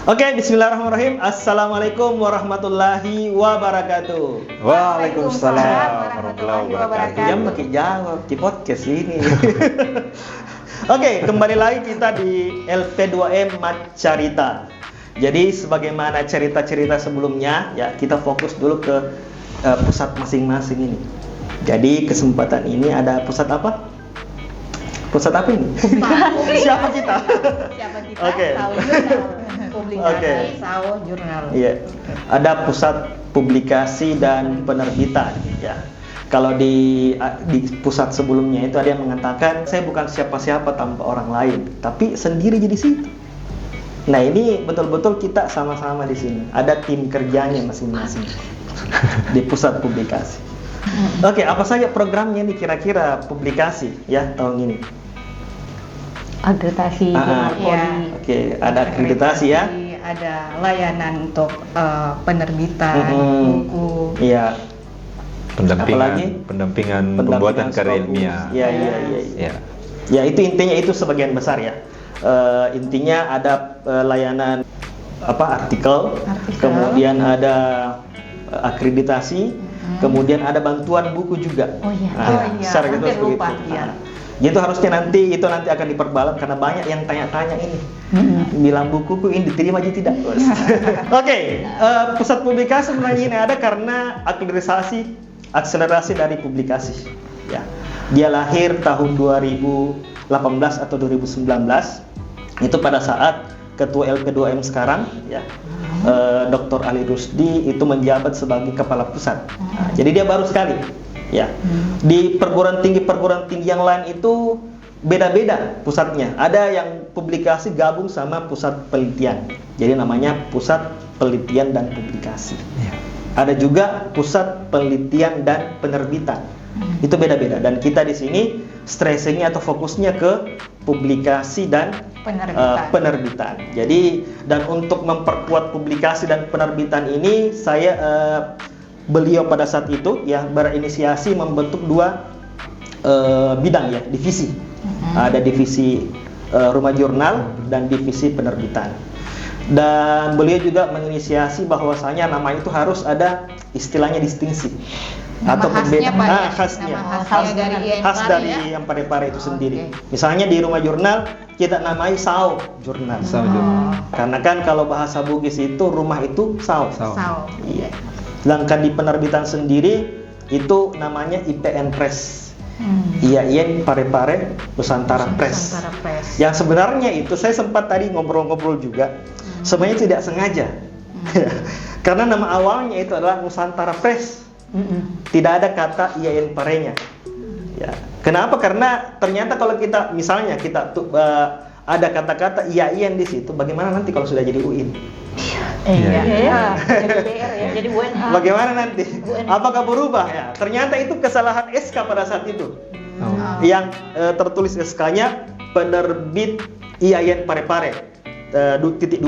Oke, bismillahirrahmanirrahim. Assalamualaikum warahmatullahi wabarakatuh. Waalaikumsalam warahmatullahi wabarakatuh. Yang pakai jawab di podcast ini. Oke, kembali lagi kita di LP2M Macarita. Jadi sebagaimana cerita-cerita sebelumnya, ya kita fokus dulu ke pusat masing-masing ini. Jadi kesempatan ini ada pusat apa? Pusat apa ini? Siapa kita? Siapa kita? Oke. Publikasi, Sao Jurnal. Iya. Ada pusat publikasi dan penerbitan, ya. Kalau di pusat sebelumnya itu ada yang mengatakan saya bukan siapa-siapa tanpa orang lain, tapi sendiri jadi situ. Nah, ini betul-betul kita sama-sama di sini. Ada tim kerjanya masing-masing di pusat publikasi. Oke, apa saja programnya nih kira-kira publikasi ya tahun ini? Akreditasi jurnal Ya. poli. Oke, ada akreditasi ya. Ada layanan untuk penerbitan buku. Iya. Apalagi? pendampingan pembuatan karya Scopus. ilmiah. Iya. Ya. Ya, itu intinya, itu sebagian besar ya. Intinya ada layanan artikel, kemudian ada akreditasi, kemudian ada bantuan buku juga. Oh iya. Secara gitu hampir seperti lupa, itu. iya. Gitu harusnya nanti akan diperbalap karena banyak yang tanya-tanya ini. Bilang bukuku ini diterima aja tidak? Oke, pusat publikasi sebenarnya ini ada karena akselerasi dari publikasi. Ya, dia lahir tahun 2018 atau 2019. Itu pada saat Ketua LP2M sekarang, ya, Dr. Ali Rusdi itu menjabat sebagai kepala pusat. Jadi dia baru sekali. Ya, di perguruan tinggi yang lain itu beda-beda pusatnya. Ada yang publikasi gabung sama pusat penelitian, jadi namanya pusat penelitian dan publikasi. Ada juga pusat penelitian dan penerbitan, itu beda-beda. Dan kita di sini stressingnya atau fokusnya ke publikasi dan penerbitan. Jadi, dan untuk memperkuat publikasi dan penerbitan ini, beliau pada saat itu ya berinisiasi membentuk dua bidang ya, divisi. Ada divisi rumah jurnal dan divisi penerbitan. Dan beliau juga menginisiasi bahwasanya nama itu harus ada istilahnya distingsi atau perbedaan khasnya dari yang Parepare itu sendiri. Misalnya di rumah jurnal kita namai Sao Jurnal. Karena kan kalau bahasa Bugis itu rumah itu Sao. Iya. Sedangkan di penerbitan sendiri itu namanya IPN Press. IAIN Parepare Nusantara Press. Yang sebenarnya itu saya sempat tadi ngobrol-ngobrol juga. Sebenarnya tidak sengaja. Karena nama awalnya itu adalah Nusantara Press. Tidak ada kata IAIN Parenya. Ya. Kenapa? Karena ternyata kalau kita misalnya ada kata-kata IAIN di situ, bagaimana nanti kalau sudah jadi UIN? Iya. Jadi BR ya, jadi UNH. Bagaimana nanti? Apakah berubah ya? Ternyata itu kesalahan SK pada saat itu. Yang tertulis SK-nya penerbit IAIN Parepare _2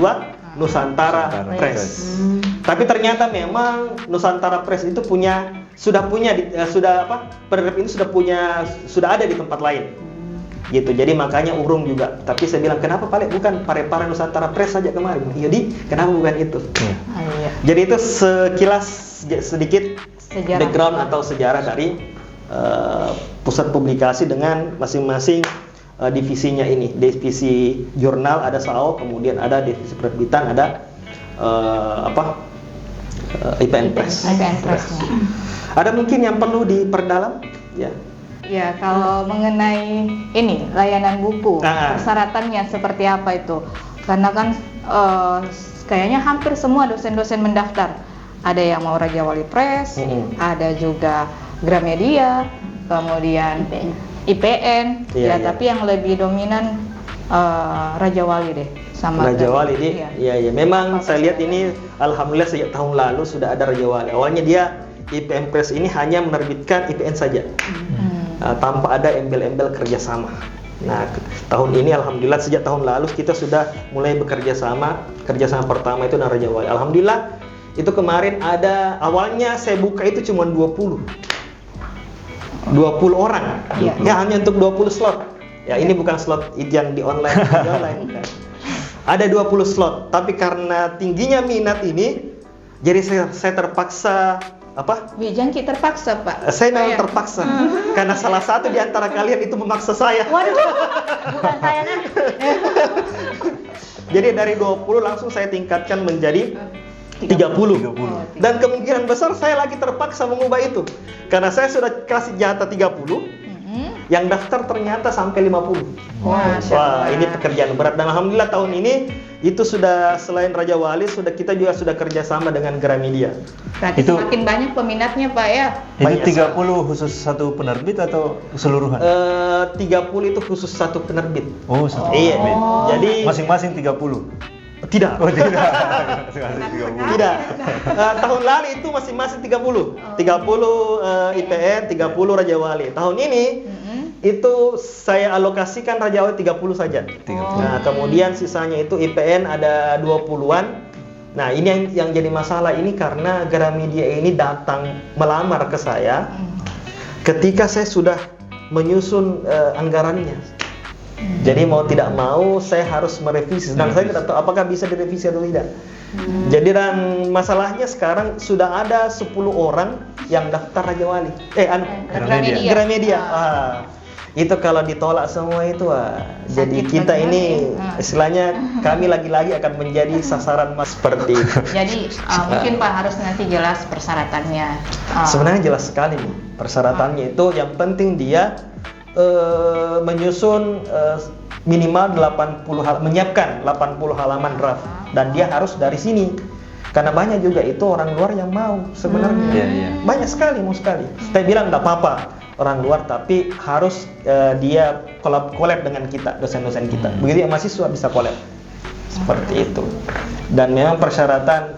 Nusantara Press. Tapi ternyata memang Nusantara Press itu penerbit ini sudah ada di tempat lain. Gitu. Jadi makanya urung juga. Tapi saya bilang kenapa bukan Parepare Nusantara Press saja kemarin? Jadi kenapa bukan itu? Jadi itu sekilas sedikit background atau sejarah dari pusat publikasi dengan masing-masing divisinya ini. Divisi jurnal ada Sao, kemudian ada divisi penerbitan ada IPN Press. Ada mungkin yang perlu diperdalam? Ya. Ya, kalau mengenai ini layanan buku, persyaratannya seperti apa itu? Karena kan kayaknya hampir semua dosen-dosen mendaftar. Ada yang mau Raja Wali Press, ada juga Gramedia, kemudian IPN. Tapi yang lebih dominan Raja Wali deh. Sama Raja Wali deh. Iya. Memang saya lihat ini alhamdulillah sejak tahun lalu sudah ada Raja Wali. Awalnya dia IPN Press ini hanya menerbitkan IPN saja. Tanpa ada embel-embel kerjasama. Nah, tahun ini alhamdulillah sejak tahun lalu kita sudah mulai bekerja sama. Kerjasama pertama itu dengan Raja Wali. Alhamdulillah itu kemarin awalnya saya buka itu cuma 20 orang. Ya, hanya untuk 20 slot. Ya, ini bukan slot yang di online, bukan. ada 20 slot, tapi karena tingginya minat ini, jadi saya terpaksa apa? Wijangki terpaksa, Pak. Saya memang terpaksa karena salah satu di antara kalian itu memaksa saya. Waduh, bukan saya kan? Jadi dari 20 langsung saya tingkatkan menjadi 30. Dan kemungkinan besar saya lagi terpaksa mengubah itu. Karena saya sudah kasih jatah 30. Yang daftar ternyata sampai 50. Wah, ini pekerjaan berat. Dan alhamdulillah tahun ini itu sudah selain Raja Wali, kita juga sudah kerjasama dengan Gramedia. Berarti Itu- semakin banyak peminatnya, Pak ya. Itu 30 khusus satu penerbit atau keseluruhan? 30 itu khusus satu penerbit. Oh, satu Iya. penerbit. Jadi Masing-masing 30. tidak. Oh, tidak. Masing-masing 30. Tidak. Tahun lalu itu masing-masing 30. 30 IPN, 30 Raja Wali. Tahun ini itu saya alokasikan Raja Wali 30 saja. 30. Nah, kemudian sisanya itu IPN ada 20-an. Nah, ini yang jadi masalah ini karena Gramedia ini datang melamar ke saya ketika saya sudah menyusun anggarannya. Jadi mau tidak mau saya harus merevisi dan saya tidak tahu apakah bisa direvisi atau tidak. Jadi dan masalahnya sekarang sudah ada 10 orang yang daftar Raja Wali. Gramedia. Gramedia. Itu kalau ditolak semua itu jadi Sakit kita banget ini ya. istilahnya kami lagi-lagi akan menjadi sasaran mas seperti itu. Jadi mungkin Pak harus nanti jelas persyaratannya. Sebenarnya jelas sekali nih persyaratannya itu yang penting dia menyusun minimal 80 menyiapkan 80 halaman draft dan dia harus dari sini. Karena banyak juga itu orang luar yang mau sebenarnya. Iya. Banyak sekali mau sekali. Saya bilang enggak apa-apa orang luar tapi harus dia collab dengan kita, dosen-dosen kita. Begitu yang mahasiswa bisa collab. Seperti itu. Dan memang persyaratan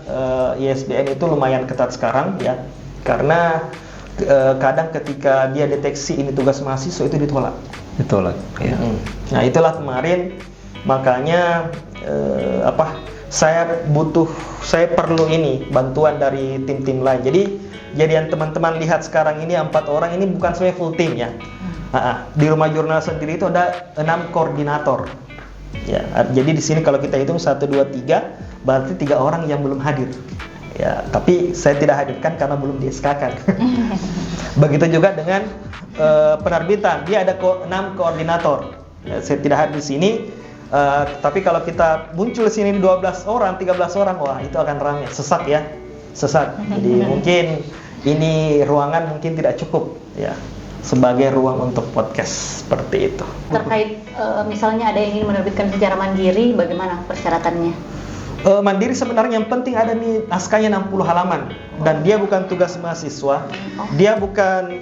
ISBN itu lumayan ketat sekarang ya. Karena kadang ketika dia deteksi ini tugas mahasiswa itu ditolak. Ya. Nah, itulah kemarin makanya saya perlu ini bantuan dari tim-tim lain. Jadi yang teman-teman lihat sekarang ini 4 orang ini bukan sebenarnya full tim ya. Di Rumah Jurnal sendiri itu ada 6 koordinator. Ya, jadi di sini kalau kita hitung 1 2 3 berarti 3 orang yang belum hadir. Ya, tapi saya tidak hadirkan karena belum di SK-kan. Begitu juga dengan penerbitan, dia ada 6 koordinator. Ya, saya tidak hadir di sini. Tapi kalau kita muncul di sini 12 orang, 13 orang, wah itu akan ramai, sesak ya. Sesak. Jadi mungkin ini ruangan mungkin tidak cukup ya sebagai ruang untuk podcast seperti itu. Terkait misalnya ada yang ingin menerbitkan secara mandiri, bagaimana persyaratannya? Mandiri sebenarnya yang penting ada nih naskahnya 60 halaman dan dia bukan tugas mahasiswa, dia bukan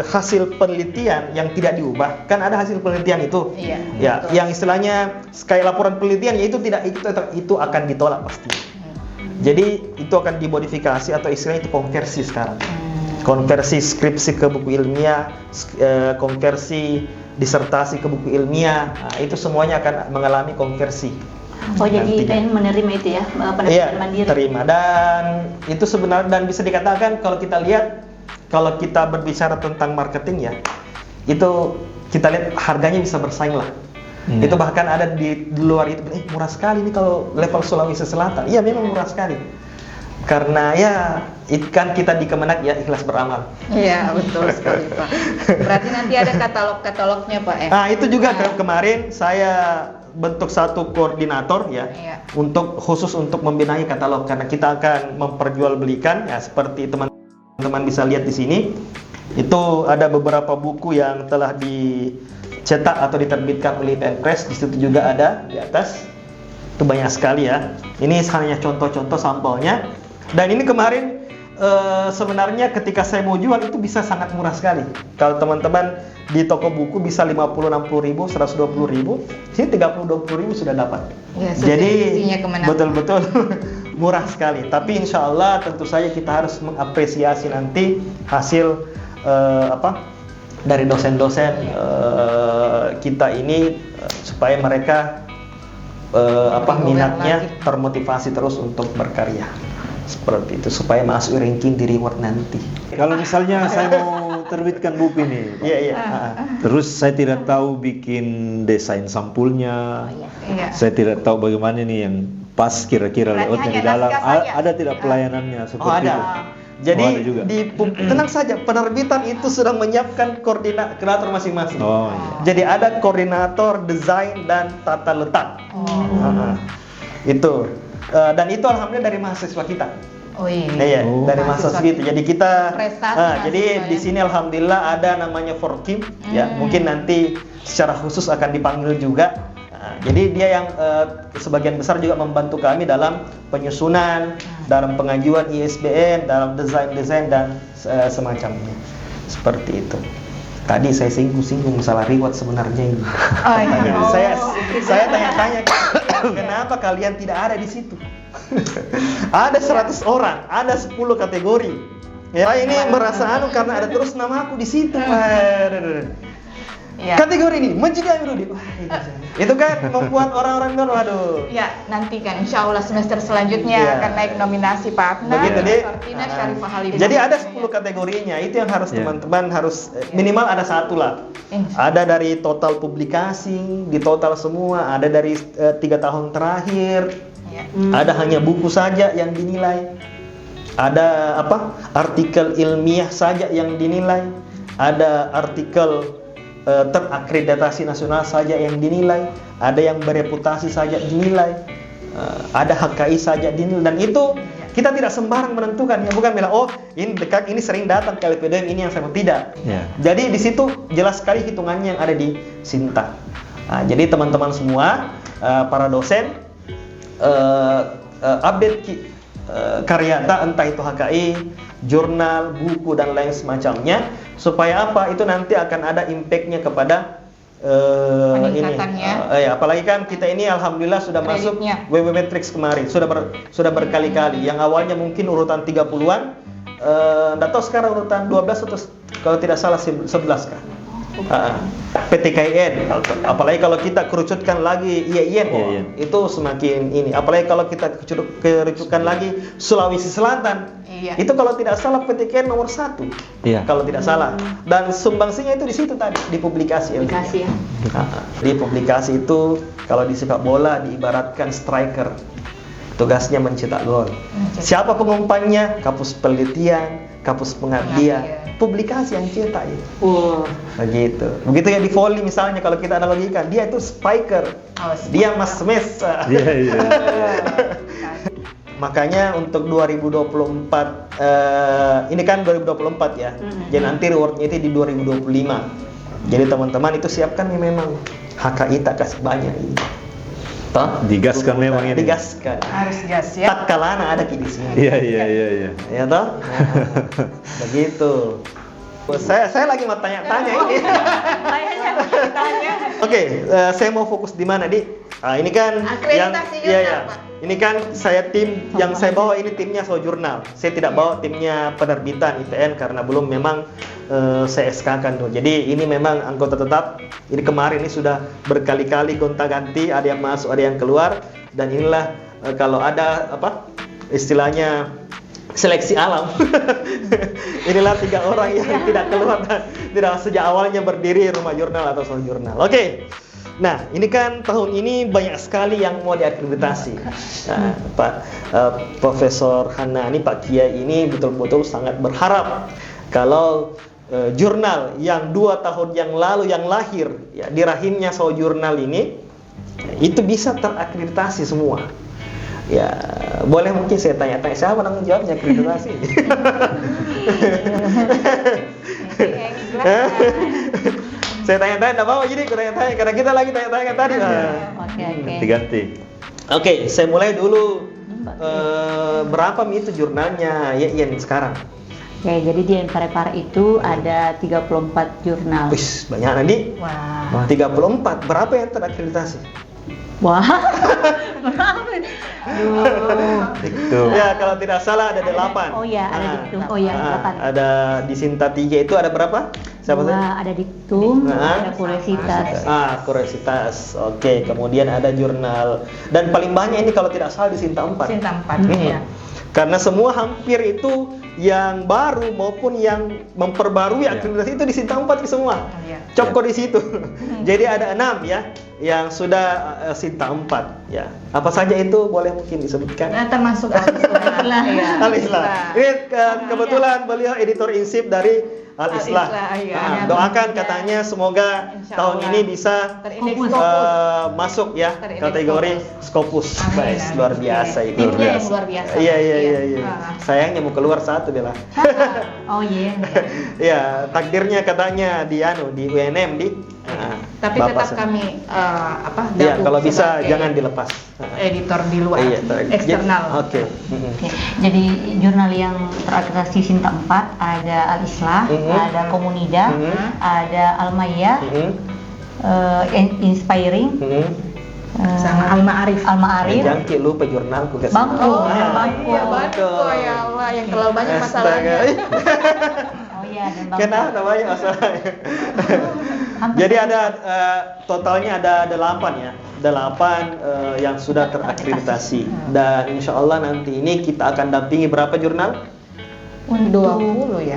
hasil penelitian yang tidak diubah. Kan ada hasil penelitian itu, ya, yang istilahnya kayak laporan penelitian ya itu akan ditolak pasti. Jadi itu akan dimodifikasi atau istilahnya itu konversi sekarang. Konversi skripsi ke buku ilmiah, konversi disertasi ke buku ilmiah, nah, itu semuanya akan mengalami konversi. Oh, jadi IPN menerima itu ya, penerbitan mandiri. Terima, dan itu sebenarnya dan bisa dikatakan kalau kita lihat, kalau kita berbicara tentang marketing ya, itu kita lihat harganya bisa bersaing lah. Itu bahkan ada di luar itu, murah sekali nih kalau level Sulawesi Selatan. Iya memang murah sekali. Karena ya kan kita di Kemenak ya ikhlas beramal. Iya betul sekali Pak. Berarti nanti ada katalognya Pak ya? Itu juga kemarin saya bentuk satu koordinator ya, khusus untuk membenahi katalog karena kita akan memperjualbelikan ya seperti teman-teman bisa lihat di sini. Itu ada beberapa buku yang telah dicetak atau diterbitkan oleh IPN Press, di situ juga ada di atas. Itu banyak sekali ya. Ini hanya contoh-contoh sampelnya. Dan ini kemarin sebenarnya ketika saya mau jual itu bisa sangat murah sekali. Kalau teman-teman di toko buku bisa 50-60 ribu, 120 ribu, sini 30-20 ribu sudah dapat. Ya, jadi betul-betul murah sekali. Tapi insya Allah tentu saja kita harus mengapresiasi nanti hasil dari dosen-dosen kita ini supaya mereka minatnya termotivasi terus untuk berkarya. Seperti itu supaya masuk ranking di reward nanti. Kalau misalnya saya mau terbitkan buku ini. Iya, iya. Terus saya tidak tahu bikin desain sampulnya. Iya. Saya tidak tahu bagaimana ini yang pas kira-kira Berarti layoutnya di hanya dalam. naskah saja. Ada tidak pelayanannya seperti Oh, ada. itu? Jadi ada juga. tenang saja, penerbitan itu sudah menyiapkan koordinator masing-masing. Oh iya. Jadi ada koordinator desain dan tata letak. Itu dan itu alhamdulillah dari mahasiswa kita. Oh iya. Iya, Oh. dari mahasiswa kita. Jadi kita Prestasi jadi mahasiswa, di ya. sini alhamdulillah ada namanya Forkim ya. Mungkin nanti secara khusus akan dipanggil juga. Jadi dia yang sebagian besar juga membantu kami dalam penyusunan, dalam pengajuan ISBN, dalam desain-desain dan semacamnya. Seperti itu. Tadi saya singgung masalah reward sebenarnya ini. Oh, iya. Saya tanya-tanya kenapa kalian tidak ada di situ? Ada 100 orang, ada 10 kategori. Ya ini merasa karena ada terus nama aku di situ. Iya. Kategori ini menjadi Amirudi. Itu kan membuat orang-orang bilang waduh. Ya, nanti kan insya Allah semester selanjutnya Iya. akan naik nominasi Pak Afnan, Begitu deh. Sortina, Syarifah Halim. Jadi ada 10 kategorinya. Itu yang harus teman-teman harus minimal ada satu lah. Ada dari total publikasi, di total semua, ada dari 3 tahun terakhir. Iya. Ada hanya buku saja yang dinilai. Ada artikel ilmiah saja yang dinilai. Ada artikel terakreditasi nasional saja yang dinilai. Ada yang bereputasi saja dinilai. Ada HKI saja dinilai. Dan itu kita tidak sembarang menentukan. Ya bukan bilang ini dekat, ini sering datang ke LPDM, ini yang saya mau, tidak. Ya. Jadi di situ jelas sekali hitungannya yang ada di Sinta. Jadi teman-teman semua, para dosen, update karyata, entah itu HKI, jurnal, buku dan lain semacamnya, supaya apa? Itu nanti akan ada impact-nya kepada peningkatannya. Apalagi kan kita ini alhamdulillah sudah masuk Kreditnya. WW Matrix kemarin, sudah berkali-kali. Yang awalnya mungkin urutan 30-an, enggak tahu sekarang urutan 12 atau kalau tidak salah 11 kah? PTKIN, apalagi kalau kita kerucutkan lagi IAIN, itu semakin ini. Apalagi kalau kita kerucutkan lagi Sulawesi Selatan, itu kalau tidak salah PTKIN nomor 1, kalau tidak salah. Dan sumbangsinya itu di situ tadi, di publikasi. Publikasi ya. Di publikasi itu kalau di sepak bola diibaratkan striker, tugasnya mencetak gol. Siapa pengumpannya? Kapus penelitian, kapus pengabdian, publikasi yang cetak itu. Begitu. Begitu ya di volley misalnya, kalau kita analogikan, dia itu spiker, dia mas smash. Makanya untuk 2024, ini kan 2024 ya. Jadi nanti rewardnya itu di 2025. Jadi teman-teman itu siapkan nih, memang HKI tak kasih banyak ini. Digaskan memang ini. Digaskan. Harus gas ya. Tak kalana ada di sini. Iya. Ya toh? Begitu. Saya lagi mau tanya-tanya ini. Oke, saya mau fokus di mana, Di? Ini kan Akreditasi jurnal, Pak. Ini kan saya tim yang saya bawa ini timnya Sojurnal. Saya tidak bawa timnya penerbitan ITN karena belum memang saya SK-kan tuh. Jadi ini memang anggota tetap. Ini kemarin ini sudah berkali-kali gonta-ganti, ada yang masuk, ada yang keluar, dan inilah kalau ada istilahnya seleksi alam. Inilah 3 orang yang tidak keluar, tidak sejak awalnya berdiri Rumah Jurnal atau Sojurnal. Oke. Nah, ini kan tahun ini banyak sekali yang mau diakreditasi. Nah, Profesor Hanani, Pak Kiai ini betul-betul sangat berharap kalau jurnal yang 2 tahun yang lalu yang lahir ya, di rahimnya Sojurnal ini itu bisa terakreditasi semua. Ya, boleh mungkin saya tanya-tanya siapa tanggung jawabnya akreditasi? Saya tanya-tanya, enggak mau jadi tanya-tanya karena kita lagi tanya-tanya tadi. Diganti. Oke, saya mulai dulu. Berapa itu jurnalnya IAIN sekarang? Oke, jadi di Parepare itu ada 34 jurnal. Wih, banyak nanti. Wah. 34. Berapa yang terakreditasi? Wah. Itu. Ya, kalau tidak salah ada 8. Oh ya, ada diktum. Oh ya, 8. Ada di Sinta 3 itu ada berapa? Siapa saja? Ada diktum, ada kuresitas. Kuresitas. Oke, kemudian ada jurnal. Dan paling banyak ini kalau tidak salah di Sinta 4. Sinta 4 ya. Karena semua hampir itu yang baru maupun yang memperbarui akreditasi itu di Sinta 4 semua. Iya. Copko di situ. Jadi ada 6 ya yang sudah Sinta 4 ya. Apa saja itu boleh mungkin disebutkan? Nah, termasuk Al-Islah. Iya. Al-Islah. Ini kebetulan beliau editor insip dari Al-Islah. Iya. Doakan katanya semoga Insya tahun Allah. ini bisa Terindeks masuk ya Terindeks kategori Scopus. Amin, Baik, amin. luar biasa itu. Ini dia yang luar biasa. Iya. Ah. Sayangnya mau keluar satu Bella. Oh iya. Iya, takdirnya katanya di UNM di Tapi Bapak tetap kami Iya, gabung kalau bisa sebagai jangan dilepas. editor di luar, Iya, eksternal. Oke. Oke, jadi jurnal yang terakreditasi Sinta 4 ada Al-Islah, ada Komunida, ada Al-Maya, Inspiring, Sama Al-Ma'arif. Al-Ma'arif. Jangan ki lupa jurnalku guys. Bangku. Oh, Bangku. iya, Bangku ya Allah yang terlalu banyak masalahnya. Oh iya, dan Bangku. Kenapa namanya masalahnya? Hampir Jadi ada totalnya ada 8 ya. 8 yang sudah terakreditasi dan insya Allah nanti ini kita akan dampingi berapa jurnal? 20 ya.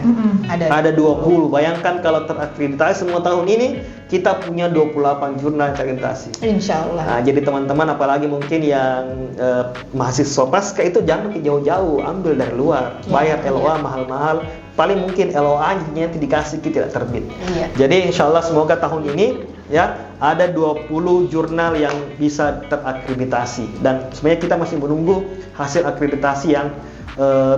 Ada 20. Bayangkan kalau terakreditasi semua tahun ini kita punya 28 jurnal terakreditasi. Insya Allah. Nah, jadi teman-teman apalagi mungkin yang mahasiswa pasca itu jangan ke jauh-jauh, ambil dari luar, bayar LOA mahal-mahal. Paling mungkin LOA-nya dikasih tidak terbit. Iya. Jadi insya Allah semoga tahun ini ya ada 20 jurnal yang bisa terakreditasi dan sebenarnya kita masih menunggu hasil akreditasi yang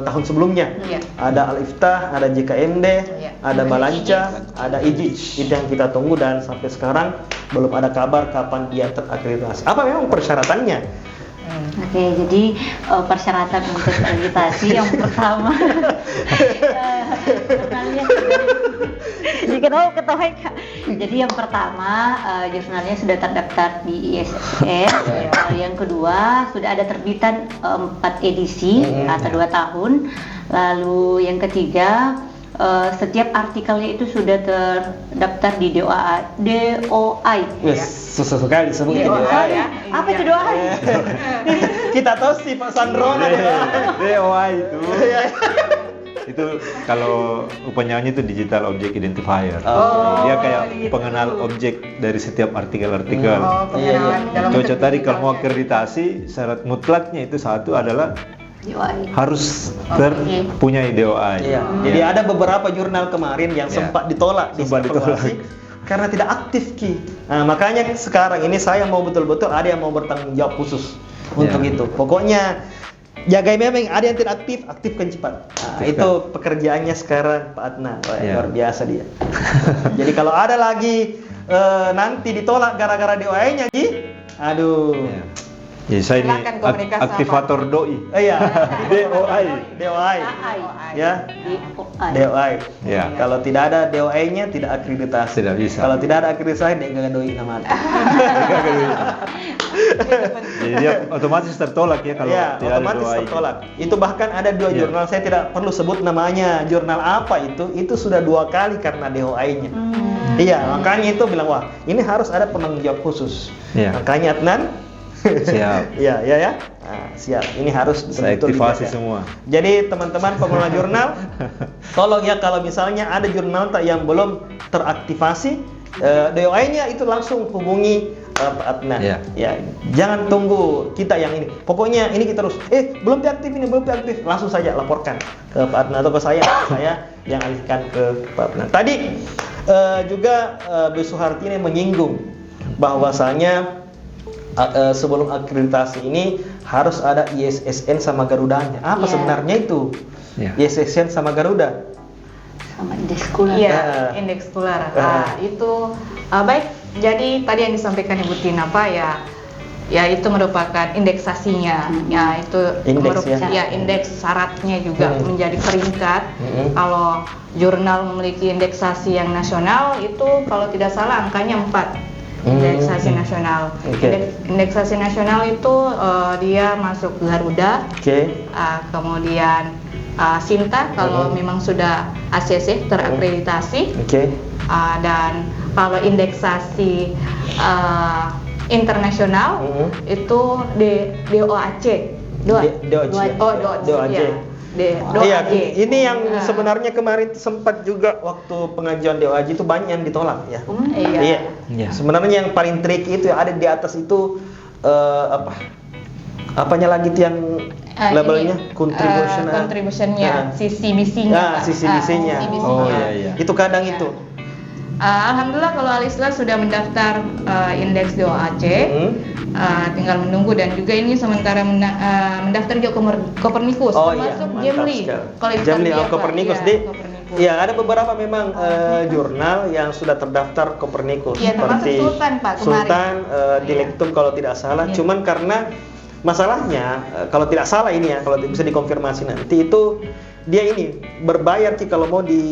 tahun sebelumnya. Iya. Ada Al-Iftah, ada JKMD, Iya. ada Balanca, ada IJIJ. Itu yang kita tunggu dan sampai sekarang belum ada kabar kapan dia terakreditasi. Apa memang persyaratannya? Oke, jadi persyaratan untuk akreditasi yang pertama jurnalnya ketahui Kak. Jadi yang pertama jurnalnya sudah terdaftar di ISSN. Yang kedua sudah ada terbitan 4 edisi atau 2 tahun. Lalu yang ketiga setiap artikelnya itu sudah terdaftar di DOI. Yes, susah sekali sebutin DOI, ya. Apa itu DOI? Kita tahu sih Pak Sandrona. DOI itu kalau upanyanya itu digital object identifier. Dia kayak pengenal objek dari setiap artikel-artikel. Pengenalan dalam Cocok bentuk tadi kalau mau digitalnya. akreditasi syarat mutlaknya itu satu adalah DOI. harus punya DOI. Iya. Jadi ada beberapa jurnal kemarin yang sempat ditolak di Sempat ditolak. evaluasi karena tidak aktif Ki. Nah, makanya sekarang ini saya mau betul-betul ada yang mau bertanggung jawab khusus untuk itu. Pokoknya jaga memang ada yang tidak aktif, aktifkan cepat. Nah, itu pekerjaannya sekarang Pak Adnan. Wah, luar biasa dia. Jadi kalau ada lagi nanti ditolak gara-gara DOI-nya Ki, aduh. Jadi saya ini Silakan komunikasi aktivator doi. Iya. DOI. DOI. Ya. DOI. Ya. Kalau tidak ada DOI-nya tidak akreditasi. Tidak bisa. Kalau tidak ada akreditasi dia nggak doi nama. Jadi dia otomatis tertolak ya kalau Ya, tidak ada otomatis DOI. tertolak. Itu bahkan ada 2 jurnal, saya tidak perlu sebut namanya. Jurnal apa itu sudah 2 kali karena DOI-nya. Iya, makanya itu bilang wah, ini harus ada penanggung jawab khusus. Iya. Makanya Adnan Siap. Iya. Nah, siap. Ini harus Saya betul-betul aktivasi dijaga. semua. Jadi teman-teman pengelola jurnal, tolong ya kalau misalnya ada jurnal yang belum teraktivasi, DOI-nya itu langsung hubungi Pak Adnan. Iya. Ya, jangan tunggu kita yang ini. Pokoknya ini kita terus, belum diaktif ini, belum diaktif, langsung saja laporkan ke Pak Adnan atau ke saya yang alihkan ke Pak Adnan. Tadi juga Bu Suharti ini menyinggung bahwasanya sebelum akreditasi ini harus ada ISSN sama Garudanya. Apa sebenarnya itu? ISSN sama Garuda? Sama indeks kular. Iya, indeks kular. Itu baik. Jadi tadi yang disampaikan Ibu Tina Pak ya itu merupakan indeksasinya. Ya itu indeks syaratnya juga menjadi peringkat. Kalau jurnal memiliki indeksasi yang nasional itu kalau tidak salah angkanya 4. Indeksasi nasional. Indeksasi nasional itu dia masuk Garuda, kemudian Sinta kalau memang sudah ACC terakreditasi, dan kalau indeksasi internasional itu DOAC. Iya, ini yang sebenarnya kemarin sempat juga waktu pengajuan DOAJ itu banyak yang ditolak ya. Iya. Sebenarnya yang paling tricky itu ada di atas itu apanya lagi itu yang labelnya contributionnya, CCBC-nya. CCBC-nya. Iya. Itu kadang itu. Alhamdulillah kalau Alisla sudah mendaftar indeks DOAJ, tinggal menunggu, dan juga ini sementara mendaftar juga Copernicus, termasuk Gemli. Kalau Gemli, Copernicus ya ada beberapa memang jurnal yang sudah terdaftar Copernicus. Ya, seperti Sultan Pak kemarin. Sultan, Dilectum kalau tidak salah. Cuman karena masalahnya kalau tidak salah ini ya, kalau bisa dikonfirmasi nanti itu dia ini berbayar sih kalau mau di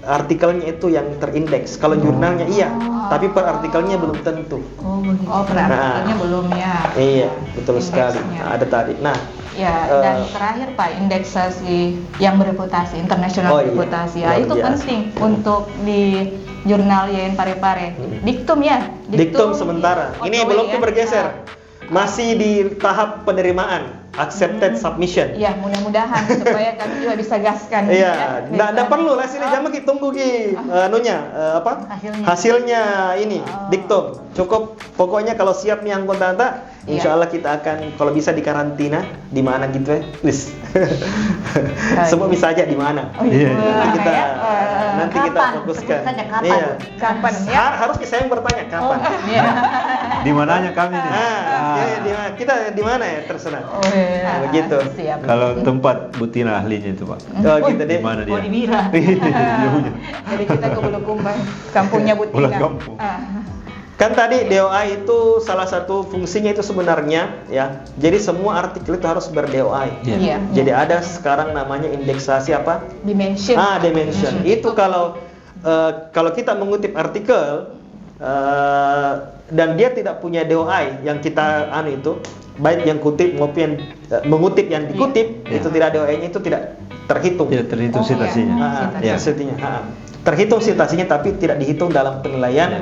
artikelnya itu yang terindeks. Kalau jurnalnya iya, tapi per artikelnya belum tentu. Per artikelnya belum ya. Iya, betul sekali. Ada tadi. Nah, dan terakhir Pak, indeksasi yang bereputasi, internasional bereputasi. Itu penting untuk di jurnal YN Parepare. Diktum ya. Diktum sementara. Ini belum bergeser. Masih di tahap penerimaan, accepted submission. Iya, mudah-mudahan supaya kami juga bisa gaskan. Iya, enggak perlu lah sini jam kita tunggu hasilnya ini diktum. Cukup pokoknya kalau siap nih anggota, insya Allah kita akan kalau bisa di karantina di mana gitu ya. Semua bisa aja di mana. Nanti kita fokuskan. Kapan ya? Harus saya yang bertanya kapan. Di mananya kami nih? Kita di mana ya terserah. Begitu. Kalau tempat Butina ahlinya itu Pak. Gitu deh. Di mana dia? Di Bira. Jadi kita ke Bulukumba, kampungnya Butina. Pulang kampung. Kan tadi DOI itu salah satu fungsinya itu sebenarnya ya. Jadi semua artikel itu harus ber-DOI. Jadi ada sekarang namanya indeksasi apa? Dimension. Dimension. Itu kalau kita mengutip artikel dan dia tidak punya DOI yang kita itu, baik yang kutip maupun mengutip yang dikutip itu tidak DOI-nya itu tidak terhitung. Tidak terhitung citasinya. Terhitung citasinya tapi tidak dihitung dalam penilaian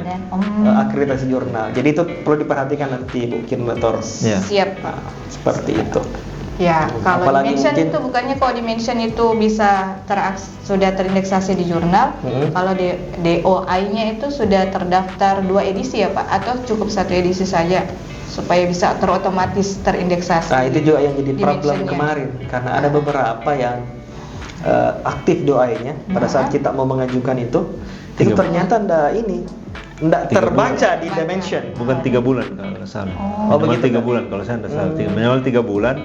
akreditasi jurnal. Jadi itu perlu diperhatikan nanti Bu Kirnator. Siap Pak. Seperti itu. Ya, kalau dimension itu bukannya kalau dimension itu bisa sudah terindeksasi di jurnal. Kalau DOI-nya itu sudah terdaftar 2 edisi ya Pak, atau cukup 1 edisi saja supaya bisa terotomatis terindeksasi. Nah, itu juga yang jadi problem kemarin karena ada beberapa yang aktif DOI-nya pada saat kita mau mengajukan itu ternyata enggak terbaca di dimension. Bukan 3 bulan kalau salah. Begitu 3 bulan kalau saya tidak salah. Minimal 3 bulan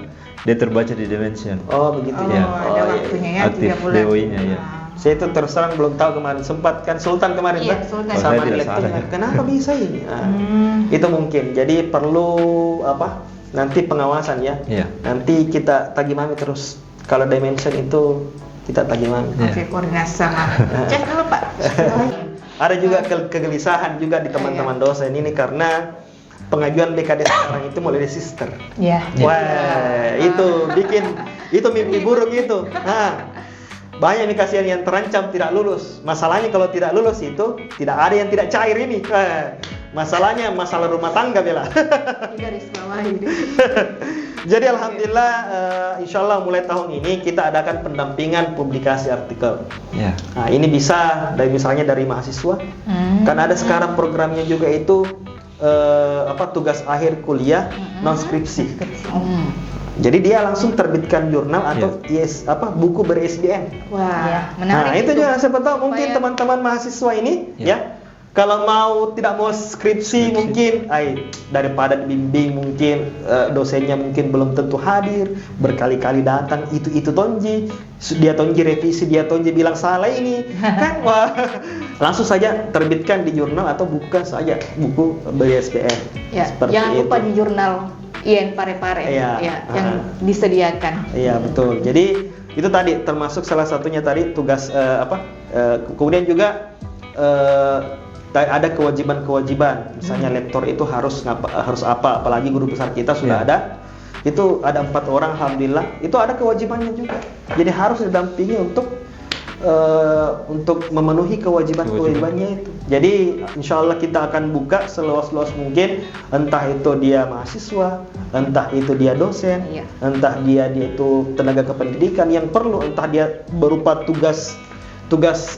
dia terbaca di dimension. Begitu ya. Ada waktunya ya, aktif 3 bulan. DOI-nya ya. Saya itu terus terang belum tahu kemarin, sempat kan Sultan kemarin Sultan. sama Dilectum. Kenapa bisa ini? Itu mungkin. Jadi perlu nanti pengawasan ya. Nanti kita tagih mami terus. Kalau dimension itu kita tagih mami. Oke, koordinasi sama. Cek dulu Pak. Ada juga kegelisahan juga di teman-teman dosen ini karena pengajuan BKD sekarang itu mulai dari sister. Wah, itu mimpi buruk itu. Banyak nih kasihan yang terancam tidak lulus. Masalahnya kalau tidak lulus itu tidak ada yang tidak cair ini. Masalahnya masalah rumah tangga Bella. Jadi alhamdulillah insya Allah mulai tahun ini kita adakan pendampingan publikasi artikel. Nah, ini bisa misalnya dari mahasiswa. Karena ada sekarang programnya juga itu tugas akhir kuliah non skripsi. Jadi dia langsung terbitkan jurnal atau buku ber-ISBN. Wah, menarik. Nah, itu juga siapa tahu mungkin teman-teman mahasiswa ini ya kalau tidak mau skripsi mungkin daripada dibimbing mungkin dosennya mungkin belum tentu hadir, berkali-kali datang itu tonji, dia tonji revisi, dia tonji bilang salah ini. Kan langsung saja terbitkan di jurnal atau buka saja buku ber-ISBN. Jangan lupa di jurnal YN Parepare yang disediakan. Iya, betul. Jadi itu tadi termasuk salah satunya tadi tugas kemudian juga ada kewajiban-kewajiban. Misalnya lektor itu harus apa, apalagi guru besar kita sudah ada. Itu ada 4 orang alhamdulillah. Itu ada kewajibannya juga. Jadi harus didampingi untuk untuk memenuhi kewajibannya itu. Jadi insya Allah kita akan buka seluas-luas mungkin, entah itu dia mahasiswa, entah itu dia dosen, entah dia itu tenaga kependidikan yang perlu, entah dia berupa tugas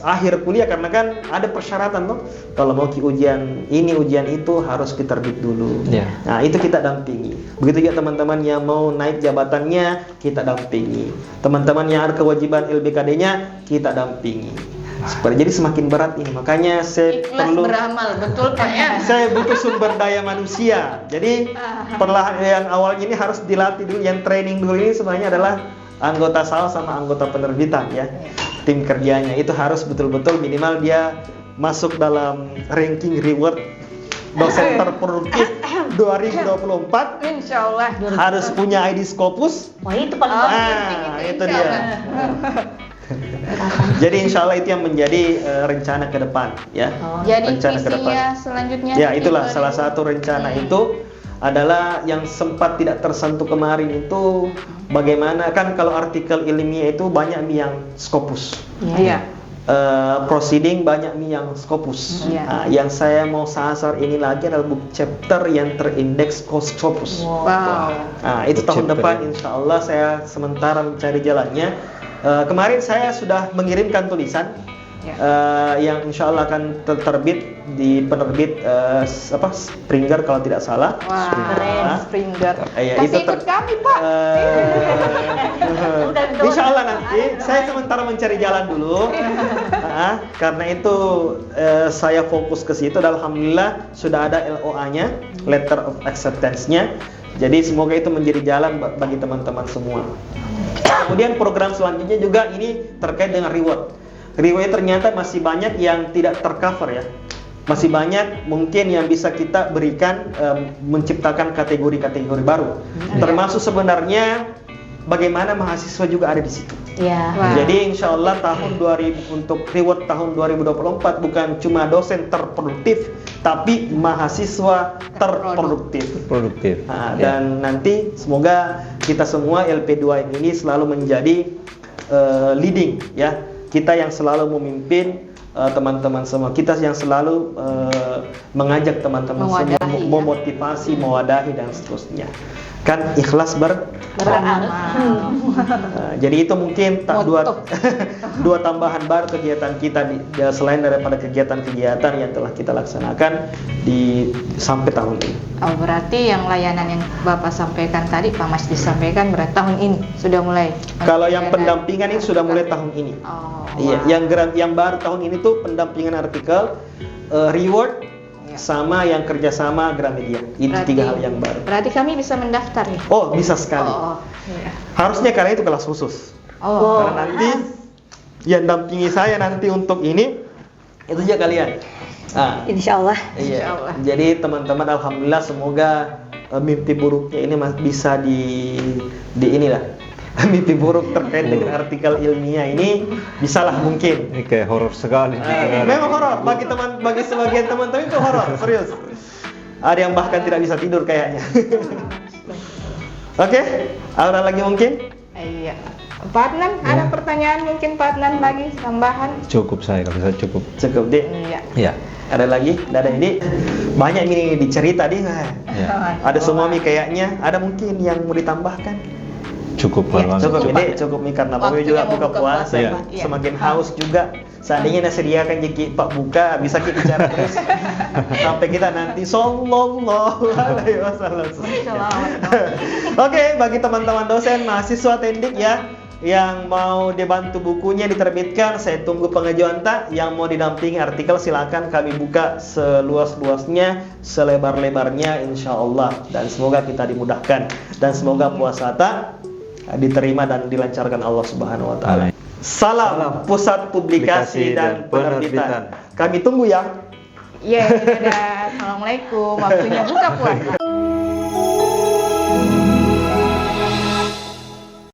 akhir kuliah, karena kan ada persyaratan tuh. Kalau mau ujian ini ujian itu harus diterbit dulu. Nah itu kita dampingi. Begitu juga teman-teman yang mau naik jabatannya, kita dampingi. Teman-teman yang ada kewajiban LBKD-nya, kita dampingi. Jadi semakin berat ini, makanya saya perlu beramal, betul Pak ya. Saya butuh sumber daya manusia. Jadi perlahan yang awalnya ini harus dilatih dulu. Yang training dulu ini sebenarnya adalah anggota SAL sama anggota penerbitan ya. Tim kerjanya itu harus betul-betul minimal dia masuk dalam ranking reward dosen terproduktif 2024. Insya Allah harus punya ID Scopus. Wah itu paling penting itu dia. Jadi insya Allah itu yang menjadi rencana ke depan ya. Jadi rencana ke depan. Selanjutnya Ya itulah salah satu rencana itu adalah yang sempat tidak tersentuh kemarin itu, bagaimana kan kalau artikel ilmiah itu banyak yang Scopus. Proceeding banyak yang Scopus. Yang saya mau sasar ini lagi adalah book chapter yang terindeks Scopus. Itu tahun depan insya Allah saya sementara mencari jalannya. Kemarin saya sudah mengirimkan tulisan yang insya Allah akan terbit di penerbit Springer kalau tidak salah. Springer. Itu ikut kami Pak. Insya Allah nanti saya sementara mencari jalan dulu. Karena itu saya fokus ke situ. Dan alhamdulillah sudah ada LOA-nya, Letter of Acceptance-nya. Jadi semoga itu menjadi jalan bagi teman-teman semua. Kemudian program selanjutnya juga ini terkait dengan reward. Reward ternyata masih banyak yang tidak tercover ya. Masih banyak mungkin yang bisa kita berikan, menciptakan kategori-kategori baru. Termasuk sebenarnya bagaimana mahasiswa juga ada di situ. Jadi insya Allah untuk reward tahun 2024 bukan cuma dosen terproduktif, tapi mahasiswa terproduktif. Dan nanti semoga kita semua LP2 ini selalu menjadi leading ya. Kita yang selalu memimpin teman-teman semua, kita yang selalu mengajak teman-teman semua, memotivasi, mewadahi dan seterusnya. Kan ikhlas beramal. Jadi itu mungkin dua tambahan baru kegiatan kita selain daripada kegiatan-kegiatan yang telah kita laksanakan sampai tahun ini. Berarti yang layanan yang Bapak sampaikan tadi, Pak Mas disampaikan berarti tahun ini sudah mulai. Kalau yang pendampingan ini sudah mulai tahun ini. Iya, yang baru tahun ini tuh pendampingan artikel, reward, sama yang kerjasama Gramedia. Ini tiga hal yang baru. Berarti kami bisa mendaftar ya? Oh, bisa sekali. Harusnya karena itu kelas khusus. Karena nanti yang dampingi saya nanti untuk ini itu aja kalian. Insya Allah. Iya. Jadi teman-teman alhamdulillah semoga mimpi buruknya ini bisa di inilah. Mimpi buruk terkait dengan artikel ilmiah ini bisalah mungkin. Ini kayak horor sekali. Memang horor bagi sebagian teman-teman itu horor, serius. Ada yang bahkan tidak bisa tidur kayaknya. Oke, ada lagi mungkin? Iya. Pak Adnan, ada pertanyaan mungkin Pak Adnan lagi tambahan? Cukup saya, kalau saya cukup. Cukup deh. Iya. Ada lagi? Ada ini banyak ini dicerita nih. Ada semua kayaknya. Ada mungkin yang mau ditambahkan? Cukup ini cukup nih karena Pak juga buka puasa, semakin haus juga. Seandainya disediakan jadi Pak buka bisa kita bicara terus sampai kita nanti sallallahu alaihi wasallam. Oke, bagi teman-teman dosen mahasiswa teknik ya yang mau dibantu bukunya diterbitkan, saya tunggu pengajuan tak. Yang mau didampingi artikel silakan kami buka seluas-luasnya, selebar-lebarnya insya Allah. Dan semoga kita dimudahkan dan semoga puasa tak diterima dan dilancarkan Allah Subhanahu wa taala. Salam Pusat Publikasi dan Penerbitan. Kami tunggu ya. Assalamualaikum. Waktunya buka puasa.